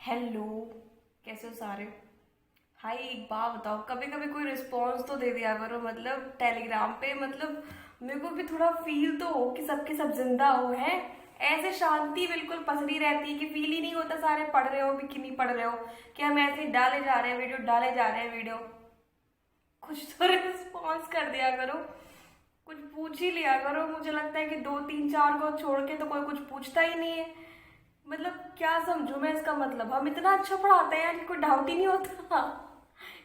Hello. कैसे हो सारे? भाई एक बात बताओ, कभी कभी कोई रिस्पॉन्स तो दे दिया करो, मतलब टेलीग्राम पे, मतलब मेरे को भी थोड़ा फील तो हो कि सबके सब जिंदा हो है। ऐसे शांति बिल्कुल पसरी रहती है कि फील ही नहीं होता सारे पढ़ रहे हो भी कि नहीं पढ़ रहे हो, कि हम ऐसे ही डाले जा रहे हैं वीडियो, डाले जा रहे हैं वीडियो। कुछ तो रिस्पॉन्स कर दिया करो, कुछ पूछ ही लिया करो। मुझे लगता है कि दो तीन चार को छोड़ के तो कोई कुछ पूछता ही नहीं है। मतलब क्या समझू मैं इसका मतलब? हम इतना अच्छा पढ़ाते हैं यार कि कोई डाउट ही नहीं होता।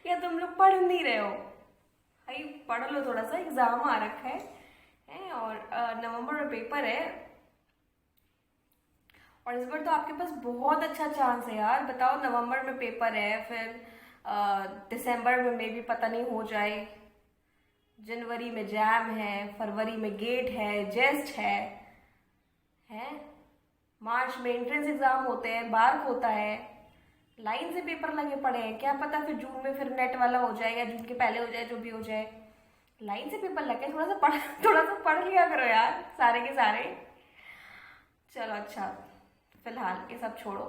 या तुम लोग पढ़ नहीं रहे हो? भाई पढ़ लो थोड़ा सा, एग्जाम आ रखा है और नवंबर में पेपर है। और इस बार तो आपके पास बहुत अच्छा चांस है यार। बताओ, नवंबर में पेपर है, फिर दिसंबर में भी पता नहीं हो जाए, जनवरी में जैम है, फरवरी में गेट है, जेस्ट है मार्च में एंट्रेंस एग्जाम होते हैं, बार्क होता है। लाइन से पेपर लगे पड़े हैं, क्या पता फिर जून में फिर नेट वाला हो जाए या जून के पहले हो जाए, जो भी हो जाए। लाइन से पेपर लगे, थोड़ा सा पढ़ थोड़ा सा पढ़ लिया करो यार, सारे के सारे। चलो अच्छा, फिलहाल ये सब छोड़ो,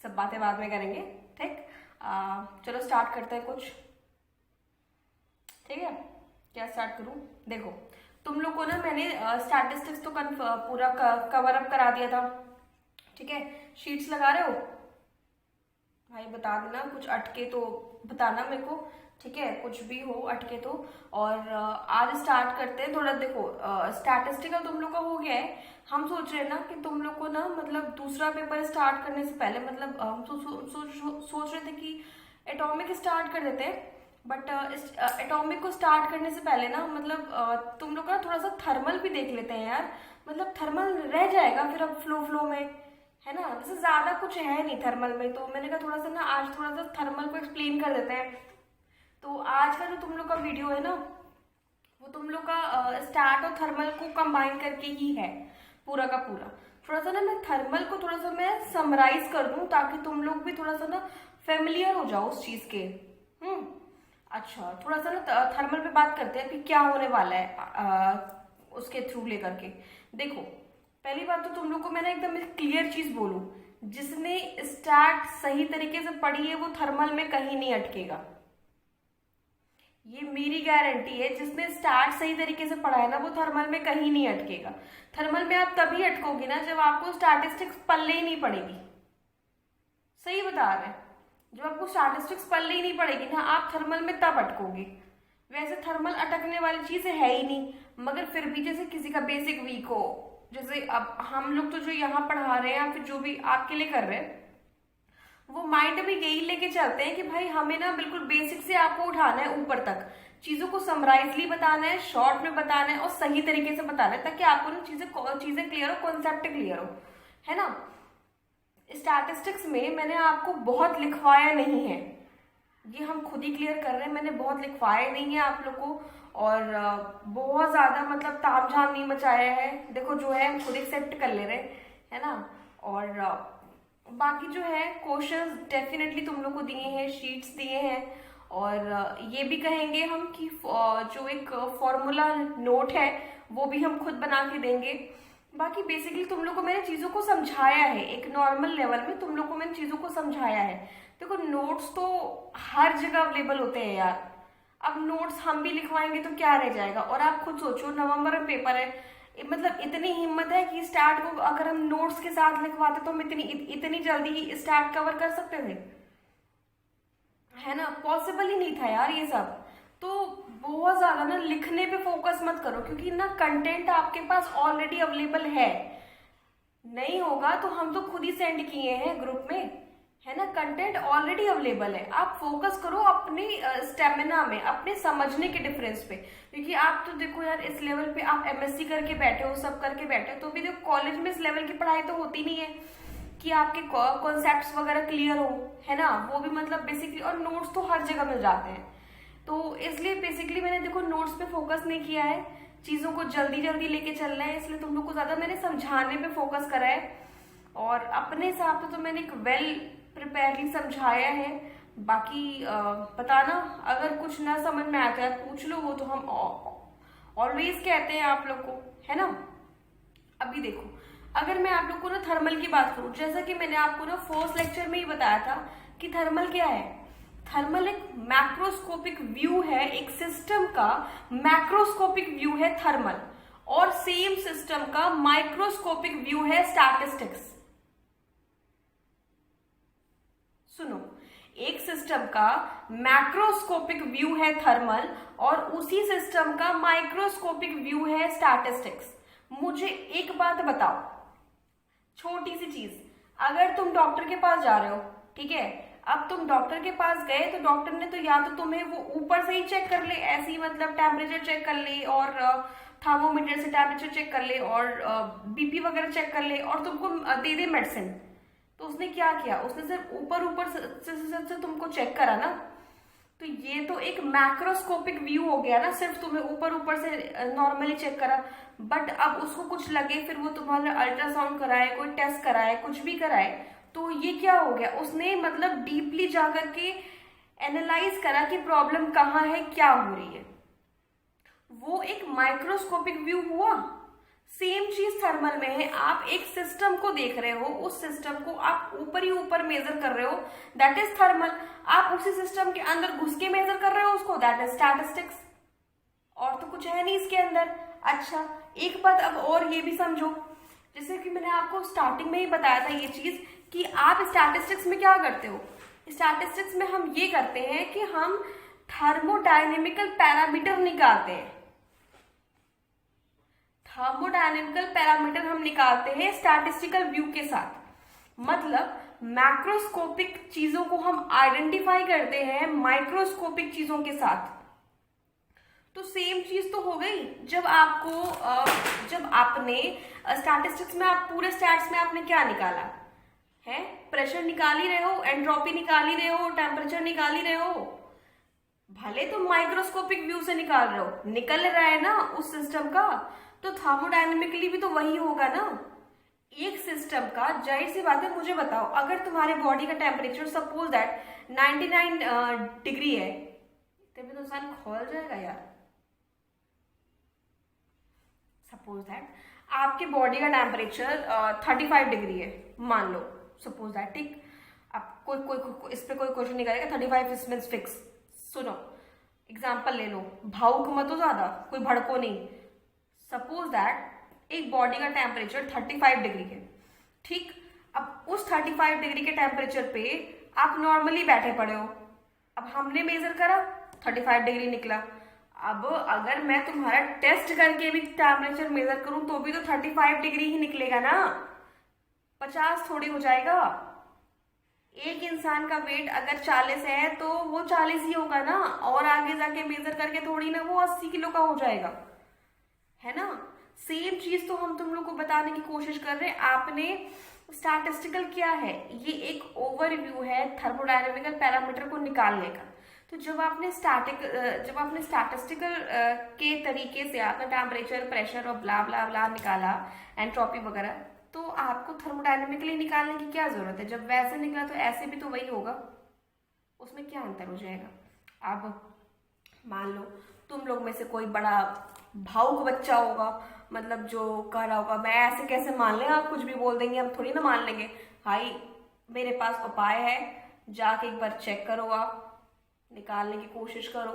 सब बातें बाद में करेंगे। ठीक। चलो स्टार्ट करते हैं कुछ। ठीक है, क्या स्टार्ट करूं? देखो, तुम लोग को ना मैंने स्टैटिस्टिक्स तो पूरा कवर अप करा दिया था। ठीक है, शीट्स लगा रहे हो? भाई बता देना, कुछ अटके तो बताना मेरे को। ठीक है, कुछ भी हो अटके तो। और आज स्टार्ट करते हैं थोड़ा। देखो, स्टैटिस्टिकल तुम लोग का हो गया है। हम सोच रहे हैं ना कि तुम लोग को ना, मतलब दूसरा पेपर स्टार्ट करने से पहले, मतलब हम सोच रहे थे कि एटॉमिक स्टार्ट कर देते हैं। बट एटॉमिक को स्टार्ट करने से पहले ना, मतलब तुम लोग का थोड़ा सा थर्मल भी देख लेते हैं यार। मतलब थर्मल रह जाएगा फिर अब फ्लो फ्लो में, है ना। वैसे ज्यादा कुछ है नहीं थर्मल में, तो मैंने कहा थोड़ा सा ना आज थोड़ा सा थर्मल को एक्सप्लेन कर देते हैं। तो आज का जो तुम लोग का वीडियो है ना, वो तुम लोग का स्टार्ट और थर्मल को कंबाइन करके ही है, पूरा का पूरा। थोड़ा सा ना मैं थर्मल को थोड़ा सा मैं समराइज कर दूं, ताकि तुम लोग भी थोड़ा सा ना फेमिलियर हो जाओ उस चीज के। हम्म। अच्छा, थोड़ा सा ना थर्मल पे बात करते हैं कि क्या होने वाला है उसके थ्रू लेकर के। देखो, पहली बात तो तुम लोग को मैंने एकदम क्लियर चीज बोलूं, जिसने स्टार्ट सही तरीके से पढ़ी है वो थर्मल में कहीं नहीं अटकेगा। ये मेरी गारंटी है, जिसने स्टार्ट सही तरीके से पढ़ा है ना वो थर्मल में कहीं नहीं अटकेगा। थर्मल में आप तभी अटकोगे ना जब आपको स्टैटिस्टिक्स पल्ले ही नहीं पड़ेगी। सही बता रहे हैं। जब आपको स्टैटिस्टिक्स पल्ले ही नहीं पड़ेगी ना, आप थर्मल में तब अटकोगे। वैसे थर्मल अटकने वाली चीज है ही नहीं, मगर फिर भी जैसे किसी का बेसिक वीक हो, जैसे अब हम लोग तो जो यहाँ पढ़ा रहे हैं या फिर जो भी आपके लिए कर रहे हैं, वो माइंड में यही लेके चलते हैं कि भाई हमें ना बिल्कुल बेसिक से आपको उठाना है ऊपर तक, चीजों को समराइजली बताना है, शॉर्ट में बताना है और सही तरीके से बताना है, ताकि आपको ना चीजें क्लियर हो, कॉन्सेप्ट क्लियर हो, है ना। स्टैटिस्टिक्स में मैंने आपको बहुत लिखवाया नहीं है, ये हम खुद ही क्लियर कर रहे हैं। मैंने बहुत लिखवाया नहीं है आप लोग को, और बहुत ज्यादा मतलब तामझाम नहीं मचाया है। देखो जो है हम खुद एक्सेप्ट कर ले रहे हैं, है ना। और बाकी जो है क्वेश्चंस डेफिनेटली तुम लोग को दिए हैं, शीट्स दिए हैं। और ये भी कहेंगे हम कि जो एक फॉर्मूला नोट है वो भी हम खुद बना के देंगे। बाकी बेसिकली तुम लोग को मैंने चीजों को समझाया है, एक नॉर्मल लेवल में तुम लोग को मैंने चीजों को समझाया है। देखो, नोट्स तो हर जगह अवेलेबल होते हैं यार। अब नोट्स हम भी लिखवाएंगे तो क्या रह जाएगा? और आप खुद सोचो, नवंबर में पेपर है, मतलब इतनी हिम्मत है कि स्टार्ट को अगर हम नोट्स के साथ लिखवाते तो हम इतनी जल्दी ही स्टार्ट कवर कर सकते थे? है ना, पॉसिबल ही नहीं था यार ये सब। तो बहुत ज्यादा ना लिखने पे फोकस मत करो, क्योंकि ना कंटेंट आपके पास ऑलरेडी अवेलेबल है। नहीं होगा तो हम तो खुद ही सेंड किए हैं ग्रुप में, है ना। कंटेंट ऑलरेडी अवेलेबल है। आप फोकस करो अपने स्टेमिना में, अपने समझने के डिफरेंस पे। क्योंकि आप तो देखो यार, इस लेवल पे आप एमएससी करके बैठे हो, सब करके बैठे हो, तो भी देखो कॉलेज में इस लेवल की पढ़ाई तो होती नहीं है कि आपके कॉन्सेप्ट्स वगैरह क्लियर हो, है ना। वो भी मतलब बेसिकली, और नोट्स तो हर जगह मिल जाते हैं। तो इसलिए बेसिकली मैंने देखो नोट्स पे फोकस नहीं किया है, चीजों को जल्दी जल्दी लेके चलना है, इसलिए तुम लोग को ज्यादा मैंने समझाने पे फोकस करा है। और अपने हिसाब से तो मैंने एक वेल प्रिपेयरली समझाया है। बाकी बताना अगर कुछ ना समझ में आता है, पूछ लो, वो तो हम ऑलवेज कहते हैं आप लोग को, है ना। अभी देखो, अगर मैं आप लोग को ना थर्मल की बात करूं, जैसा कि मैंने आपको ना फर्स्ट लेक्चर में ही बताया था कि थर्मल क्या है। थर्मल एक मैक्रोस्कोपिक व्यू है, एक सिस्टम का मैक्रोस्कोपिक व्यू है थर्मल, और सेम सिस्टम का माइक्रोस्कोपिक व्यू है स्टैटिस्टिक्स। सुनो, एक सिस्टम का मैक्रोस्कोपिक व्यू है थर्मल और उसी सिस्टम का माइक्रोस्कोपिक व्यू है स्टैटिस्टिक्स। मुझे एक बात बताओ, छोटी सी चीज, अगर तुम डॉक्टर के पास जा रहे हो, ठीक है, अब तुम डॉक्टर के पास गए तो डॉक्टर ने तो या तो तुम्हें वो ऊपर से ही चेक कर ले, ऐसे ही मतलब टेम्परेचर चेक कर ले और थर्मोमीटर से टेम्परेचर चेक कर ले और बीपी वगैरह चेक कर ले और तुमको दे दे मेडिसिन। तो उसने क्या किया, उसने सिर्फ ऊपर ऊपर से तुमको चेक करा ना। तो ये तो एक मैक्रोस्कोपिक व्यू हो गया ना, सिर्फ तुम्हें ऊपर ऊपर से नॉर्मली चेक करा। बट अब उसको कुछ लगे, फिर वो तुम्हारा अल्ट्रासाउंड कराए, कोई टेस्ट कराए, कुछ भी कराए, तो ये क्या हो गया, उसने मतलब डीपली जाकर के एनालाइज करा कि प्रॉब्लम कहाँ है, क्या हो रही है। वो एक माइक्रोस्कोपिक व्यू हुआ। सेम चीज थर्मल में है, आप एक सिस्टम को देख रहे हो, उस सिस्टम को आप ऊपर ही ऊपर मेजर कर रहे हो, दैट इज थर्मल। आप उसी सिस्टम के अंदर घुस के मेजर कर रहे हो उसको, दैट इज स्टैटिस्टिक्स। और तो कुछ है नहीं इसके अंदर। अच्छा, एक बात अब और ये भी समझो, जैसे कि मैंने आपको स्टार्टिंग में ही बताया था ये चीज कि आप स्टैटिस्टिक्स में क्या करते हो। स्टैटिस्टिक्स में हम ये करते हैं कि हम थर्मोडायनेमिकल पैरामीटर निकालते हैं। थर्मोडायनेमिकल पैरामीटर हम निकालते हैं स्टैटिस्टिकल व्यू के साथ। मतलब मैक्रोस्कोपिक चीजों को हम आइडेंटिफाई करते हैं माइक्रोस्कोपिक चीजों के साथ। तो सेम चीज तो हो गई। जब आपने स्टैटिस्टिक्स में, आप पूरे स्टैट्स में आपने क्या निकाला है, प्रेशर निकाल ही रहे हो, एंट्रोपी निकाल ही रहे हो, टेम्परेचर निकाल ही रहे हो, भले तुम माइक्रोस्कोपिक व्यू से निकाल रहे हो, निकल रहा है ना उस सिस्टम का। तो थर्मोडायनेमिकली भी तो वही होगा ना। एक सिस्टम का, जाहिर सी बात है, मुझे बताओ, अगर तुम्हारे बॉडी का टेम्परेचर सपोज दैट 99 डिग्री है, तभी तो इंसान खोल जाएगा यार। सपोज दैट आपके बॉडी का टेम्परेचर 35 डिग्री है, मान लो, सपोज दैट, ठीक। अब कोई इस पे कोई क्वेश्चन नहीं करेगा, 35 मींस फिक्स। सुनो, एग्जाम्पल ले लो, भावुक मत हो ज्यादा, कोई भड़को नहीं। सपोज दैट एक बॉडी का टेम्परेचर 35 डिग्री है, ठीक। अब उस 35 डिग्री के टेम्परेचर पे आप नॉर्मली बैठे पड़े हो। अब हमने मेजर करा, 35 डिग्री निकला। अब अगर मैं तुम्हारा टेस्ट करके भी टेम्परेचर मेजर करूं तो भी तो 35 डिग्री ही निकलेगा ना, 50 थोड़ी हो जाएगा। एक इंसान का वेट अगर 40 है तो वो 40 ही होगा ना, और आगे जाके मेजर करके थोड़ी ना वो 80 किलो का हो जाएगा, है ना। सेम चीज तो हम तुम लोग को बताने की कोशिश कर रहे हैं। आपने स्टैटिस्टिकल क्या है, ये एक ओवरव्यू है थर्मोडायनेमिकल पैरामीटर को निकालने का। तो जब आपने स्टैटिस्टिकल के तरीके से आपने टेम्परेचर, प्रेशर और ब्ला ब्ला ब्ला निकाला, एंट्रोपी वगैरह, तो आपको थर्मोडायनेमिकली निकालने की क्या जरूरत है। जब वैसे निकला तो ऐसे भी तो वही होगा, उसमें क्या अंतर हो जाएगा। अब मान लो तुम लोग में से कोई बड़ा भावुक बच्चा होगा, मतलब जो कह रहा होगा मैं ऐसे कैसे मान लें, आप कुछ भी बोल देंगे, हम थोड़ी ना मान लेंगे। भाई मेरे पास उपाय है, जाके एक बार चेक करो, आप निकालने की कोशिश करो।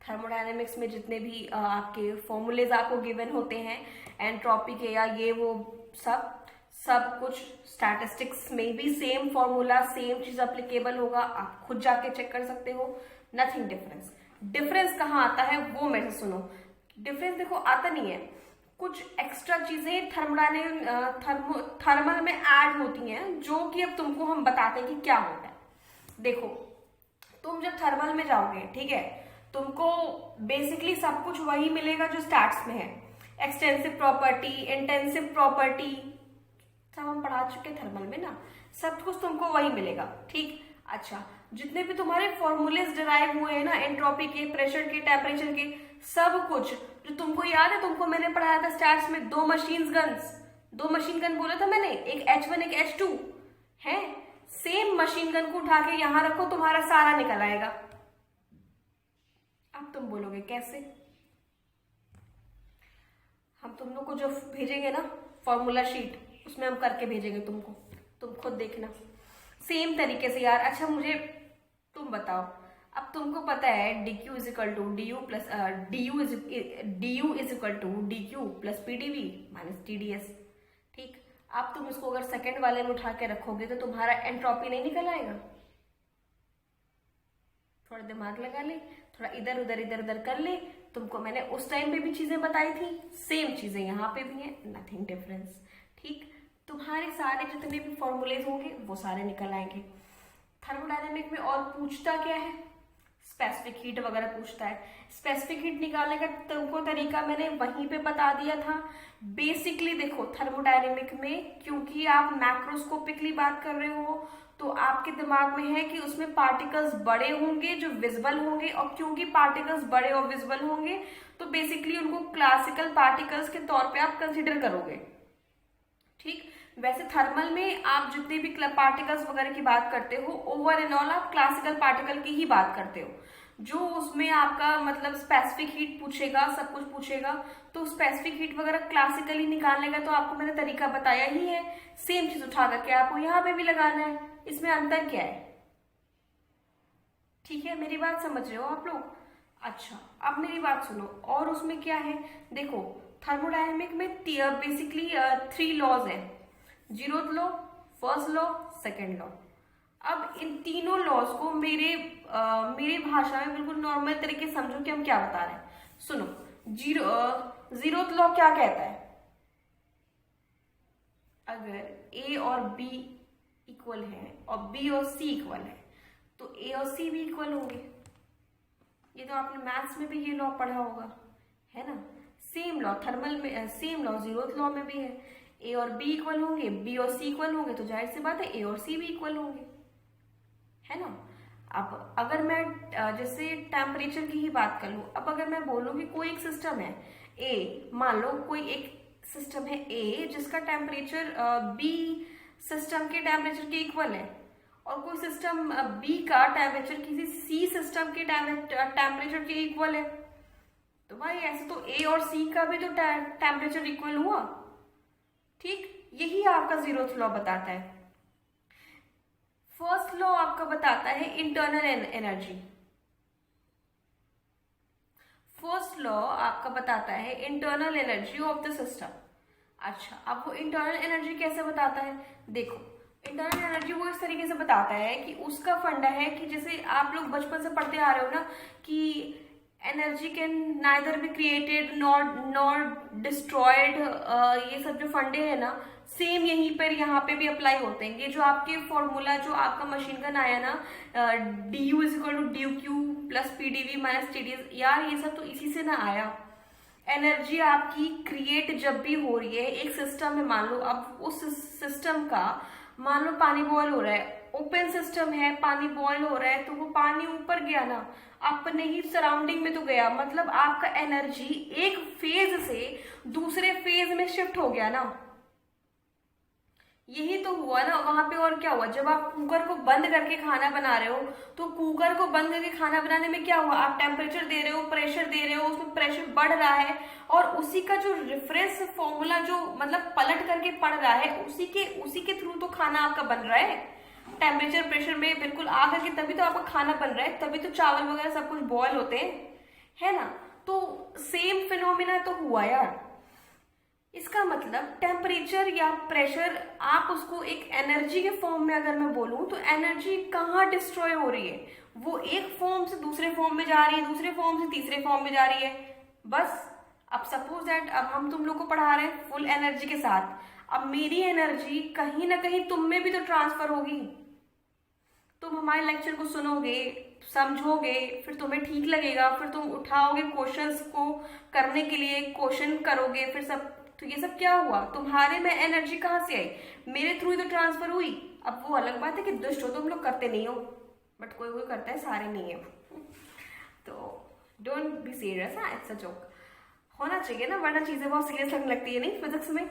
थर्मोडायनेमिक्स में जितने भी आपके फॉर्मूलेज आपको गिवन होते हैं एंट्रोपी के या ये वो सब कुछ स्टैटिस्टिक्स में भी सेम फॉर्मूला, सेम चीज अप्लीकेबल होगा। आप खुद जाके चेक कर सकते हो, नथिंग डिफरेंस। डिफरेंस कहाँ आता है वो मेरे से सुनो। डिफरेंस देखो आता नहीं है, कुछ एक्स्ट्रा चीजें थर्मल में ऐड होती हैं, जो कि अब तुमको हम बताते हैं कि क्या होता है। देखो, तुम जब थर्मल में जाओगे, ठीक है, तुमको बेसिकली सब कुछ वही मिलेगा जो स्टैट्स में है। एक्सटेंसिव प्रॉपर्टी, इंटेंसिव प्रॉपर्टी, सब हम पढ़ा चुके थर्मल में ना, सब कुछ तुमको वही मिलेगा, ठीक। अच्छा, जितने भी तुम्हारे फॉर्मूलेज डिराइव हुए हैं ना, एंट्रोपी के, प्रेशर के, टेम्परेचर के, सब कुछ जो तुमको याद है, तुमको मैंने पढ़ाया था स्टैट्स में, दो मशीन गन बोला था मैंने, एक H1 एक H2 है। सेम मशीन गन को उठा के यहां रखो, तुम्हारा सारा निकल आएगा। अब तुम बोलोगे कैसे। हम तुम लोग को जो भेजेंगे ना फॉर्मूला शीट, उसमें हम करके भेजेंगे तुमको, तुम खुद देखना सेम तरीके से यार। अच्छा मुझे तुम बताओ, अब तुमको पता है dq is equal to du plus du is equal to dq plus pdv minus tds, ठीक। अब तुम इसको अगर सेकंड वाले में उठा के रखोगे तो तुम्हारा एंट्रोपी नहीं निकल आएगा? थोड़ा दिमाग लगा ले, थोड़ा इधर उधर कर ले। तुमको मैंने उस टाइम पे भी चीजें बताई थी, सेम चीजें यहाँ पे भी हैं, नथिंग डिफरेंस, ठीक। तुम्हारे सारे जितने भी फॉर्मूलेज होंगे वो सारे निकल आएंगे। थर्मोडायनेमिक में और पूछता क्या है? स्पेसिफिक हीट वगैरह पूछता है। स्पेसिफिक हीट निकालने का तुमको तरीका मैंने वहीं पे बता दिया था। बेसिकली देखो थर्मोडायनेमिक में क्योंकि आप मैक्रोस्कोपिकली बात कर रहे हो तो आपके दिमाग में है कि उसमें पार्टिकल्स बड़े होंगे जो विजिबल होंगे, और क्योंकि पार्टिकल्स बड़े और विजिबल होंगे तो बेसिकली उनको क्लासिकल पार्टिकल्स के तौर पे आप कंसिडर करोगे, ठीक। वैसे थर्मल में आप जितने भी पार्टिकल्स वगैरह की बात करते हो ओवर एंड ऑल आप क्लासिकल पार्टिकल की ही बात करते हो। जो उसमें आपका मतलब स्पेसिफिक हीट पूछेगा, सब कुछ पूछेगा, तो स्पेसिफिक हीट वगैरह क्लासिकली निकालने का तो आपको मैंने तरीका बताया ही है। सेम चीज उठा करके आपको यहाँ पे भी लगाना है, इसमें अंतर क्या है? ठीक है, मेरी बात समझ रहे हो आप लोग? अच्छा अब मेरी बात सुनो, और उसमें क्या है देखो, थर्मोडायनेमिक में बेसिकली 3 लॉज है, zeroth law, first law, second law. अब इन तीनों लॉज को मेरे भाषा में बिल्कुल नॉर्मल तरीके से समझो कि हम क्या बता रहे हैं। सुनो, जीरोथ लॉ क्या कहता है? अगर ए और बी इक्वल है और बी और सी इक्वल है तो ए और सी भी इक्वल होंगे। ये तो आपने मैथ्स में भी ये लॉ पढ़ा होगा, है ना। सेम लॉ थर्मल में, सेम लॉ जीरोथ लॉ में भी है। ए और बी इक्वल होंगे, बी और सी इक्वल होंगे तो जाहिर सी बात है ए और सी भी इक्वल होंगे, है ना। अब अगर मैं जैसे टेम्परेचर की ही बात कर लूं, अब अगर मैं बोलूं कि कोई एक सिस्टम है ए, मान लो कोई एक सिस्टम है ए जिसका टेम्परेचर बी सिस्टम के टेम्परेचर के इक्वल है, और कोई सिस्टम बी का टेम्परेचर किसी सी सिस्टम के टेम्परेचर के इक्वल है, तो भाई ऐसे तो ए और सी का भी तो टेम्परेचर इक्वल हुआ, ठीक। यही आपका जीरोथ लॉ बताता है। फर्स्ट लॉ आपका बताता है इंटरनल एनर्जी। फर्स्ट लॉ आपका बताता है internal energy of the system. अच्छा अब वो इंटरनल एनर्जी कैसे बताता है? देखो इंटरनल एनर्जी वो इस तरीके से बताता है कि उसका फंडा है कि जैसे आप लोग बचपन से पढ़ते आ रहे हो ना कि energy can neither be created nor destroyed, ये सब जो फंडे हैं ना सेम यहीं पर यहाँ पे भी अप्लाई होते हैं। ये जो आपके फॉर्मूला जो आपका मशीन गन आया ना du is equal to d U Q plus PDV minus TDS, यार ये सब तो इसी से ना आया। एनर्जी आपकी क्रिएट जब भी हो रही है एक सिस्टम में, मान लो अब उस सिस्टम का मान लो पानी बॉयल हो रहा है, ओपन सिस्टम है, पानी बॉयल हो रहा है तो वो पानी ऊपर गया ना, अपने ही सराउंडिंग में तो गया, मतलब आपका एनर्जी एक फेज से दूसरे फेज में शिफ्ट हो गया ना, यही तो हुआ ना वहां पे। और क्या हुआ, जब आप कुकर को बंद करके खाना बना रहे हो तो कुकर को बंद करके खाना बनाने में क्या हुआ, आप टेम्परेचर दे रहे हो, प्रेशर दे रहे हो, उसमें प्रेशर बढ़ रहा है और उसी का जो रेफरेंस फॉर्मूला जो मतलब पलट करके पड़ रहा है उसी के थ्रू तो खाना आपका बन रहा है। टेम्परेचर प्रेशर में बिल्कुल आ करके तभी तो आपका खाना बन रहा है, तभी तो चावल वगैरह सब कुछ बॉयल होते हैं, है ना। तो सेम फिनोमिना तो हुआ यार। इसका मतलब टेम्परेचर या प्रेशर आप उसको एक एनर्जी के फॉर्म में अगर मैं बोलूं तो एनर्जी कहाँ डिस्ट्रॉय हो रही है, वो एक फॉर्म से दूसरे फॉर्म में जा रही है, दूसरे फॉर्म से तीसरे फॉर्म में जा रही है, बस। अब सपोज दैट अब हम तुम लोग को पढ़ा रहे हैं फुल एनर्जी के साथ, अब मेरी एनर्जी कहीं ना कहीं तुम में भी तो ट्रांसफर होगी। तुम हमारे लेक्चर को सुनोगे, समझोगे, फिर तुम्हें ठीक लगेगा, फिर तुम उठाओगे क्वेश्चंस को करने के लिए, क्वेश्चन करोगे, फिर सब, तो ये सब क्या हुआ, तुम्हारे में एनर्जी कहाँ से आई, मेरे थ्रू ही तो ट्रांसफर हुई। अब वो अलग बात है कि दुष्ट हो तुम लोग, करते नहीं हो, बट कोई कोई करता है, सारे नहीं है। तो डोंट बी सीरियस, हाँ इट्स अ जोक, होना चाहिए ना, वरना चीजें बहुत सीरियस लगने लगती है नहीं फिजिक्स में।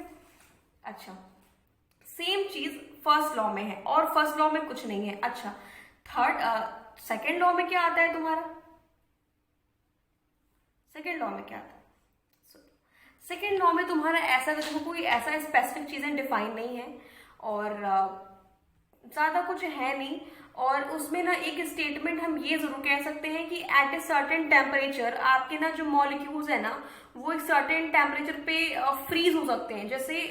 अच्छा सेम चीज फर्स्ट लॉ में है और फर्स्ट लॉ में कुछ नहीं है। अच्छा सेकेंड लॉ में क्या आता है तुम्हारा, सेकेंड लॉ में क्या आता है? सेकेंड लॉ में तुम्हारा ऐसा देखो कोई ऐसा स्पेसिफिक चीजें डिफाइन नहीं है और ज्यादा कुछ है नहीं। और उसमें ना एक स्टेटमेंट हम ये जरूर कह सकते हैं कि एट ए सर्टेन टेम्परेचर आपके ना जो मॉलिक्यूल्स है ना वो एक सर्टेन टेम्परेचर पे फ्रीज हो सकते हैं। जैसे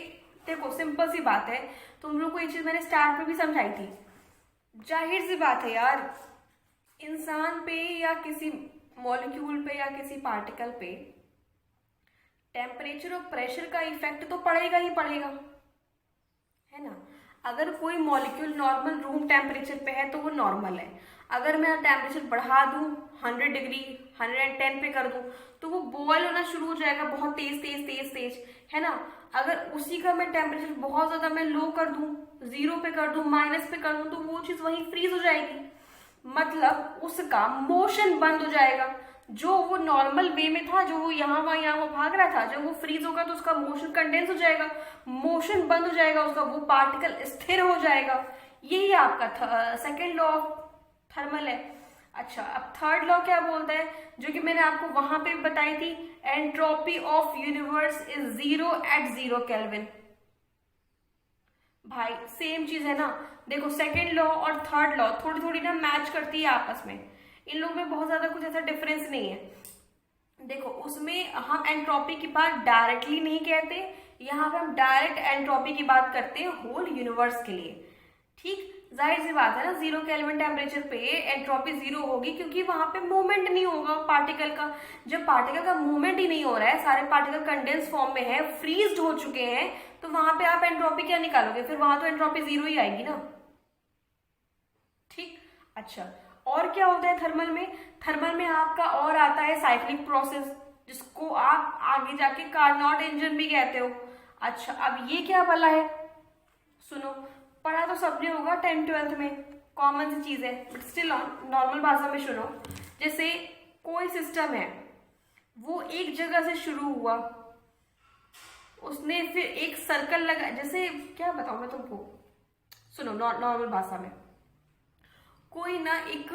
देखो सिंपल सी बात है, तुम लोग को ये चीज मैंने स्टार्ट में भी समझाई थी। जाहिर सी बात है यार, इंसान पे या किसी मॉलिक्यूल पे या किसी पार्टिकल पे टेम्परेचर और प्रेशर का इफेक्ट तो पड़ेगा ही पड़ेगा, है ना। अगर कोई मॉलिक्यूल नॉर्मल रूम टेम्परेचर पे है तो वो नॉर्मल है। अगर मैं टेम्परेचर बढ़ा दूं 100 डिग्री 110 पे कर दूं तो वो बॉयल होना शुरू हो जाएगा, बहुत तेज तेज तेज तेज, है ना। अगर उसी का मैं टेम्परेचर बहुत ज्यादा मैं लो कर दूं, 0 पे कर दूं, माइनस पे कर दूं, तो वो चीज वहीं फ्रीज हो जाएगी। मतलब उसका मोशन बंद हो जाएगा। जो वो नॉर्मल वे में था, जो वो यहाँ वहां भाग रहा था, जब वो फ्रीज होगा तो उसका मोशन कंडेंस हो जाएगा, मोशन बंद हो जाएगा उसका, वो पार्टिकल स्थिर हो जाएगा। यही आपका सेकेंड लॉ ऑफ थर्मल है। अच्छा, अब थर्ड लॉ क्या बोलता है, जो कि मैंने आपको वहां पे बताई थी, entropy of universe is 0 at 0 kelvin. भाई सेम चीज है ना। देखो सेकेंड लॉ और थर्ड लॉ थोड़ी थोड़ी ना मैच करती है आपस में, इन लोगों में बहुत ज्यादा कुछ ऐसा डिफरेंस नहीं है। देखो उसमें हम एंट्रोपी की बात डायरेक्टली नहीं कहते, यहाँ पे हम डायरेक्ट एंट्रोपी की बात करते हैं होल यूनिवर्स के लिए। ठीक, जाहिर सी बात है ना, 0 केल्विन टेम्परेचर पे एंट्रोपी 0 होगी क्योंकि वहां पे मूवमेंट नहीं होगा पार्टिकल का। जब पार्टिकल का मूवमेंट ही नहीं हो रहा है, सारे पार्टिकल कंडेंस फॉर्म में है, फ्रीज हो चुके हैं, तो वहां पे आप एंट्रोपी क्या निकालोगे, फिर वहां तो एंट्रोपी 0 ही आएगी ना। ठीक, अच्छा और क्या होता है थर्मल में, थर्मल में आपका और आता है साइक्लिक प्रोसेस, जिसको आप आगे जाके कार्नोट इंजन भी कहते हो। अच्छा अब ये क्या वाला है, सुनो, पढ़ा तो सबने होगा 10th-12th में, कॉमन सी चीज है, बट स्टिल नॉर्मल भाषा में सुनो। जैसे कोई सिस्टम है, वो एक जगह से शुरू हुआ, उसने फिर एक सर्कल लगा, जैसे क्या बताऊं मैं तुमको, सुनो नॉर्मल भाषा में, कोई ना एक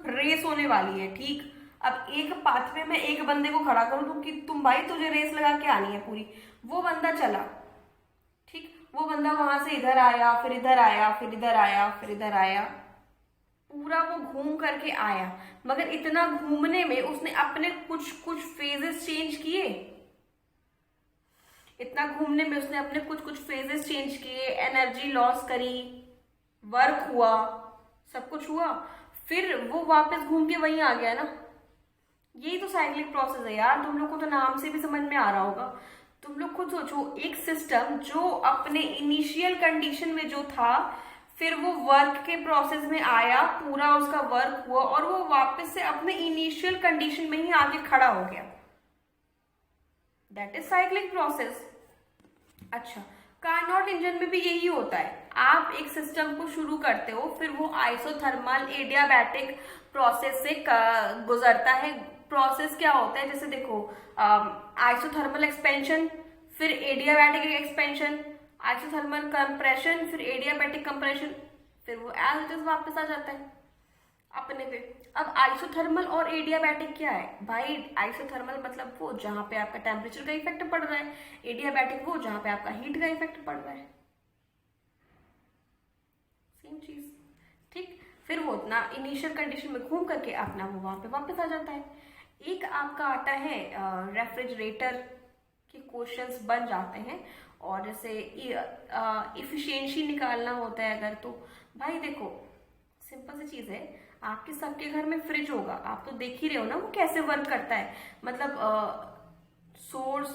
रेस होने वाली है। ठीक, अब एक पाथवे में एक बंदे को खड़ा करो तो कि तुम भाई तुझे रेस लगा के आनी है पूरी, वो बंदा चला। ठीक, वो बंदा वहां से इधर आया, फिर इधर आया, फिर इधर आया, फिर इधर आया, पूरा वो घूम करके आया। मगर इतना घूमने में उसने अपने कुछ कुछ फेजेस चेंज किए, इतना घूमने में उसने अपने कुछ कुछ फेजेस चेंज किए, एनर्जी लॉस करी, वर्क हुआ, सब कुछ हुआ, फिर वो वापस घूम के वहीं आ गया ना। यही तो साइक्लिक प्रोसेस है यार, तुम लोग को तो नाम से भी समझ में आ रहा होगा। तुम लोग खुद सोचो, एक सिस्टम जो अपने इनिशियल कंडीशन में जो था, फिर वो वर्क के प्रोसेस में आया, पूरा उसका वर्क हुआ और वो वापस से अपने इनिशियल कंडीशन में ही आके खड़ा हो गया, दैट इज साइक्लिक प्रोसेस। अच्छा, कार्नोट इंजन में भी यही होता है, आप एक सिस्टम को शुरू करते हो, फिर वो आइसोथर्मल एडियाबैटिक प्रोसेस से गुजरता है। प्रोसेस क्या होता है, जैसे देखो आइसोथर्मल एक्सपेंशन, फिर एडियाबैटिक एक्सपेंशन, आइसोथर्मल कंप्रेशन, फिर एडियाबैटिक कंप्रेशन, फिर वो एज इट इज वापस आ जाता है अपने पे। अब आइसोथर्मल और एडियाबैटिक क्या है भाई, आइसोथर्मल मतलब वो जहां पे आपका टेम्परेचर का इफेक्ट पड़ रहा है, एडियाबैटिक वो जहां पे आपका हीट का इफेक्ट पड़ रहा है, सेम चीज। ठीक, फिर वो ना इनिशियल कंडीशन में घूम करके अपना वो वहां पे वापस आ जाता है। एक आपका आता है रेफ्रिजरेटर के क्वेश्चंस बन जाते हैं, और जैसे इफिशियंसी निकालना होता है अगर, तो भाई देखो सिंपल सी चीज है, आपके सबके घर में फ्रिज होगा, आप तो देख ही रहे हो ना वो कैसे वर्क करता है। मतलब सोर्स,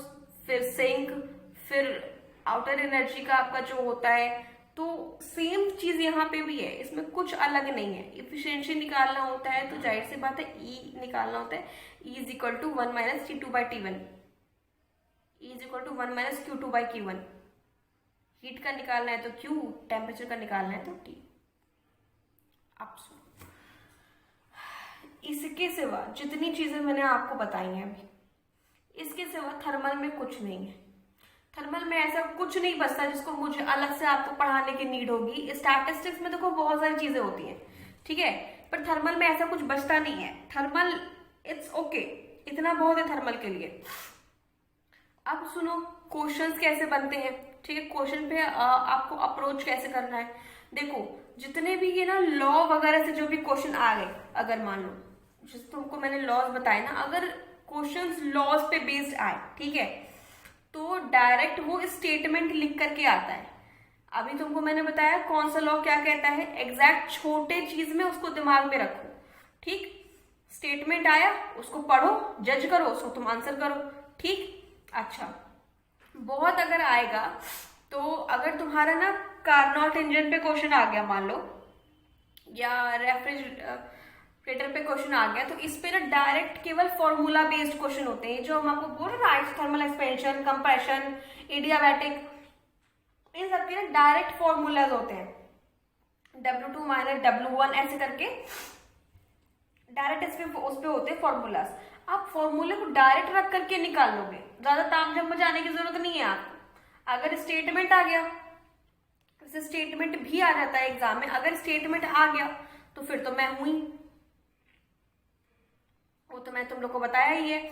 फिर सिंक, फिर आउटर एनर्जी का आपका जो होता है, तो सेम चीज यहाँ पे भी है, इसमें कुछ अलग नहीं है। इफिशियंसी निकालना होता है तो जाहिर सी बात है ई निकालना होता है, E is equal to 1 minus T2/T1, E is equal to 1 minus Q2/Q1। Heat का निकालना है तो Q, टेम्परेचर का निकालना है तो T। अब सुनो, इसके सिवा जितनी चीजें मैंने आपको बताई हैं अभी, इसके सिवा थर्मल में कुछ नहीं है। थर्मल में ऐसा कुछ नहीं बचता जिसको मुझे अलग से आपको पढ़ाने की नीड होगी। स्टैटिस्टिक्स में देखो बहुत सारी चीजें होती हैं, ठीक है, पर थर्मल में ऐसा कुछ बचता नहीं है। थर्मल इट्स ओके, इतना बहुत है थर्मल के लिए। अब सुनो क्वेश्चंस कैसे बनते हैं, ठीक है, क्वेश्चन पे आपको अप्रोच कैसे करना है। देखो जितने भी ये ना लॉ वगैरह से जो भी क्वेश्चन आ गए, अगर मान लो जैसे तुमको मैंने लॉज बताए ना, अगर क्वेश्चंस लॉज पे बेस्ड आए, ठीक है, तो डायरेक्ट वो स्टेटमेंट लिख करके आता है। अभी तुमको मैंने बताया कौन सा लॉ क्या कहता है, एग्जैक्ट छोटे चीज में उसको दिमाग में रखो, ठीक। स्टेटमेंट आया उसको पढ़ो, जज करो, उसको तुम आंसर करो, ठीक। अच्छा, बहुत अगर आएगा तो अगर तुम्हारा ना कारनॉट इंजन पे क्वेश्चन आ गया मान लो, या रेफ्रिजरेटर पे क्वेश्चन आ गया, तो इस पे ना डायरेक्ट केवल फॉर्मूला बेस्ड क्वेश्चन होते हैं, जो हम आपको बोल रहे हैं आइसोथर्मल एक्सपेंशन, कंप्रेशन, एडियाबैटिक, इन सबके ना डायरेक्ट फॉर्मूलाज होते हैं, W2 माइनस W1 ऐसे करके डायरेक्ट इस पे उस पे होते हैं फॉर्मूलाज। आप फॉर्मूले को डायरेक्ट रख करके निकाल लोगे, ज्यादा तामझाम में जाने की जरूरत नहीं है आपको। अगर स्टेटमेंट आ गया, जैसे स्टेटमेंट भी आ जाता है एग्जाम में, अगर स्टेटमेंट आ गया तो फिर तो मैं हुई, वो तो मैं तुम लोग को बताया ही है।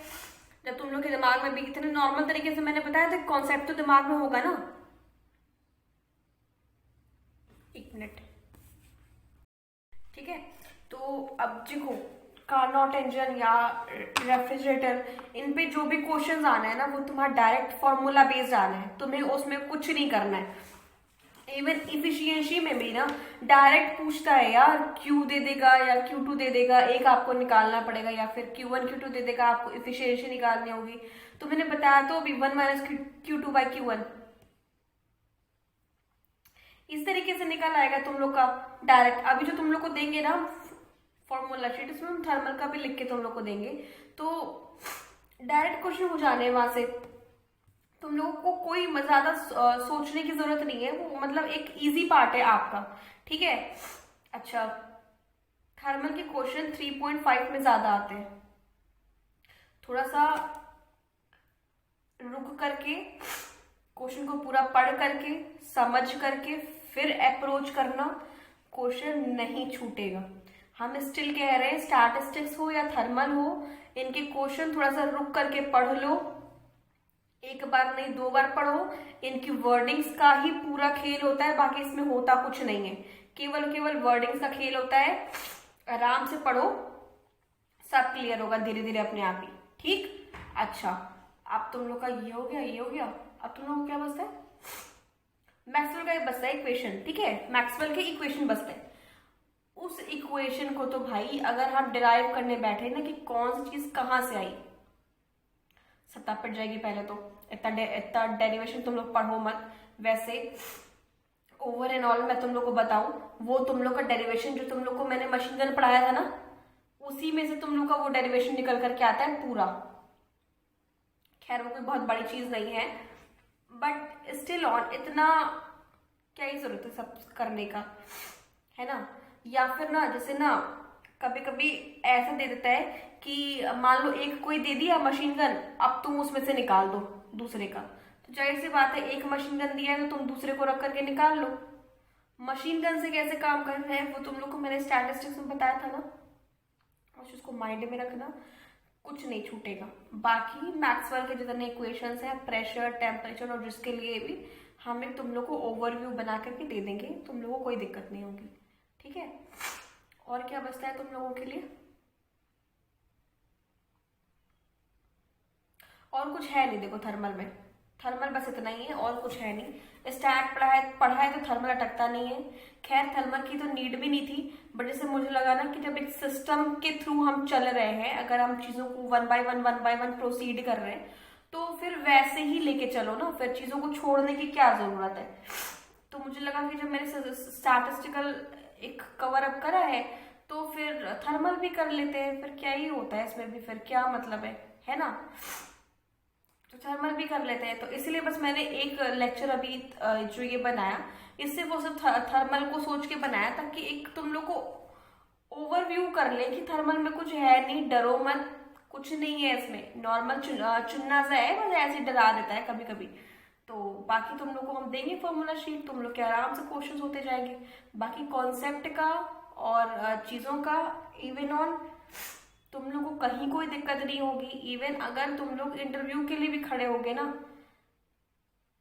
जब तुम लोग के दिमाग में भी इतने नॉर्मल तरीके से मैंने बताया तो कॉन्सेप्ट तो दिमाग में होगा ना। एक मिनट, ठीक है। तो अब देखो कारनॉट इंजन या रेफ्रिजरेटर, इन पे जो भी क्वेश्चंस आना है ना, वो तुम्हारा डायरेक्ट फॉर्मूला बेस्ड आना है, तुम्हें उसमें कुछ नहीं करना है। इवन इफिशियंसी में भी ना डायरेक्ट पूछता है यार, क्यू दे देगा या Q2 दे देगा, एक आपको निकालना पड़ेगा, या फिर Q1 Q2 दे देगा, आपको इफिशियंसी निकालनी होगी। तो मैंने बताया तो अभी 1 माइनस Q2 बाई Q1, इस तरीके से निकल आएगा तुम लोग का डायरेक्ट। अभी जो तुम लोग को देंगे ना फॉर्मूला शीट, उसमें हम थर्मल का भी लिख के तुम लोग को देंगे, तो डायरेक्ट क्वेश्चन हो जाने हैं वहां से, तुम लोगों को कोई ज्यादा सोचने की जरूरत नहीं है, वो मतलब एक इजी पार्ट है आपका, ठीक है। अच्छा, थर्मल के क्वेश्चन 3.5 में ज्यादा आते हैं, थोड़ा सा रुक करके क्वेश्चन को पूरा पढ़ करके समझ करके फिर अप्रोच करना, क्वेश्चन नहीं छूटेगा। हम स्टिल कह रहे हैं स्टैटिस्टिक्स हो या थर्मल हो, इनके क्वेश्चन थोड़ा सा रुक करके पढ़ लो, एक बार नहीं 2 बार पढ़ो। इनकी वर्डिंग्स का ही पूरा खेल होता है, बाकी इसमें होता कुछ नहीं है, केवल वर्डिंग्स का खेल होता है। आराम से पढ़ो, सब क्लियर होगा धीरे धीरे अपने आप ही, ठीक। अच्छा, अब तुम लोग का ये हो गया, ये हो गया, अब तुम लोग को क्या बचता है, मैक्सवेल का बचता है इक्वेशन, ठीक है, मैक्सवेल के इक्वेशन बचते हैं। उस इक्वेशन को तो भाई अगर हम डिराइव करने बैठे ना कि कौन सी चीज कहां से आई, सत्ता पिट जाएगी। पहले तो इतना डेरिवेशन तुम लोग पढ़ो मत, वैसे ओवर एंड ऑल मैं तुम लोग को बताऊं, वो तुम लोग का डेरिवेशन जो तुम लोग को मैंने मशीन गन पढ़ाया था ना, उसी में से तुम लोग का वो डेरिवेशन निकल करके आता है पूरा। खैर वो कोई बहुत बड़ी चीज नहीं है, बट स्टिल ऑन इतना क्या ही जरूरत है सब करने का, है ना। या फिर ना जैसे ना कभी कभी ऐसा दे देता है कि मान लो एक कोई दे दिया मशीन गन, अब तुम उसमें से निकाल दो दूसरे का, तो जाहिर सी बात है एक मशीन गन दिया है तो तुम दूसरे को रख करके निकाल लो। मशीन गन से कैसे काम करना है वो तुम लोग को मैंने स्टैटिस्टिक्स में बताया था ना, और उसको माइंड में रखना, कुछ नहीं छूटेगा। बाकी मैक्सवेल के जितने इक्वेशंस हैं, प्रेशर, टेम्परेचर और जिसके लिए भी हमें तुम लोग को ओवरव्यू बना करके दे देंगे, तुम लोगों को कोई दिक्कत नहीं होगी, ठीक है। और क्या बचता है तुम लोगों के लिए, और कुछ है नहीं। देखो थर्मल में, थर्मल बस इतना ही है और कुछ है नहीं। स्टैट पढ़ा है तो थर्मल अटकता नहीं है। खैर थर्मल की तो नीड भी नहीं थी, बट जैसे मुझे लगा ना कि जब एक सिस्टम के थ्रू हम चल रहे हैं, अगर हम चीजों को वन बाय वन प्रोसीड कर रहे हैं, तो फिर वैसे ही लेके चलो ना, फिर चीजों को छोड़ने की क्या जरूरत है। तो मुझे लगा कि जब मैंने स्टैटिस्टिकल एक कवर अप करा है तो फिर थर्मल भी कर लेते हैं, फिर क्या ही होता है इसमें भी, फिर क्या मतलब है ना। तो थर्मल भी कर लेते हैं, तो इसलिए बस मैंने एक लेक्चर अभी जो ये बनाया, इससे वो सब थर्मल को सोच के बनाया ताकि एक तुम लोग को ओवरव्यू कर ले कि थर्मल में कुछ है नहीं, डरो मत, कुछ नहीं है इसमें, नॉर्मल चुनना सा है, बस ऐसे डरा देता है कभी कभी। तो बाकी तुम लोग को हम देंगे फॉर्मूला शीट, तुम लोग के आराम से क्वेश्चन होते जाएंगे। बाकी कॉन्सेप्ट का और चीजों का इवन ऑन तुम लोग को कहीं कोई दिक्कत नहीं होगी। इवन अगर तुम लोग इंटरव्यू के लिए भी खड़े होगे ना,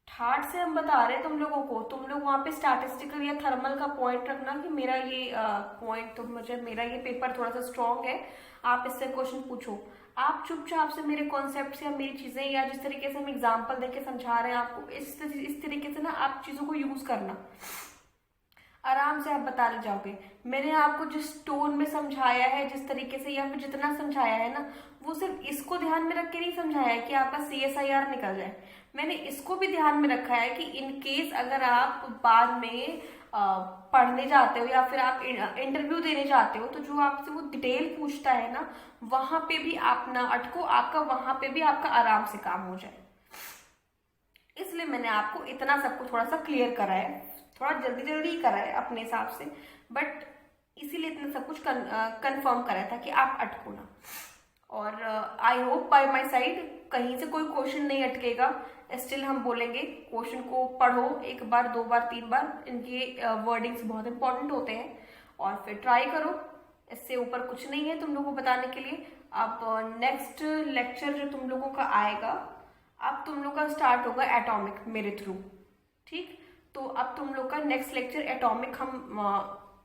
ठाट से हम बता रहे हैं तुम लोगों को, तुम लोग वहाँ पे स्टैटिस्टिकल या थर्मल का पॉइंट रखना कि मेरा ये पॉइंट, तो मुझे मेरा ये पेपर थोड़ा सा स्ट्रॉन्ग है, आप इससे क्वेश्चन पूछो। आप चुपचाप से मेरे कॉन्सेप्ट या मेरी चीजें या जिस तरीके से हम एग्जाम्पल देके समझा रहे हैं आपको, इस तरीके से ना आप चीजों को यूज करना, आराम से आप बता ले जाओगे। मैंने आपको जिस टोन में समझाया है, जिस तरीके से या फिर जितना समझाया है ना, वो सिर्फ इसको ध्यान में रख के नहीं समझाया है कि आपका CSIR निकल जाए। मैंने इसको भी ध्यान में रखा है कि इन केस अगर आप बाद में पढ़ने जाते हो या फिर आप इंटरव्यू देने जाते हो, तो जो आपसे वो डिटेल पूछता है ना, वहां पे भी आप ना अटको, आपका वहां पे भी आपका आराम से काम हो जाए। इसलिए मैंने आपको इतना सबको थोड़ा सा क्लियर करा है, थोड़ा जल्दी जल्दी ही करा है अपने हिसाब से, बट इसीलिए इतना सब कुछ कंफर्म करा था कि आप अटको ना। और I hope by my side कहीं से कोई क्वेश्चन नहीं अटकेगा। स्टिल हम बोलेंगे क्वेश्चन को पढ़ो 1 बार 2 बार 3 बार, इनके वर्डिंग्स बहुत इंपॉर्टेंट होते हैं, और फिर ट्राई करो। इससे ऊपर कुछ नहीं है तुम लोगों को बताने के लिए। अब नेक्स्ट लेक्चर जो तुम लोगों का आएगा, अब तुम लोग का स्टार्ट होगा एटॉमिक मेरे थ्रू, ठीक। तो अब तुम लोग का नेक्स्ट लेक्चर एटॉमिक हम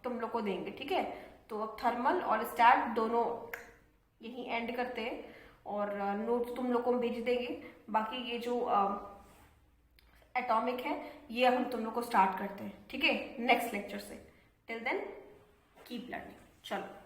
तुम लोग को देंगे, ठीक है। तो अब थर्मल और स्टैट दोनों यही एंड करते हैं, और नोट्स तुम लोग को भेज देंगे। बाकी ये जो एटॉमिक है ये हम तुम लोग को स्टार्ट करते हैं, ठीक है, नेक्स्ट लेक्चर से। Till then keep learning. चलो।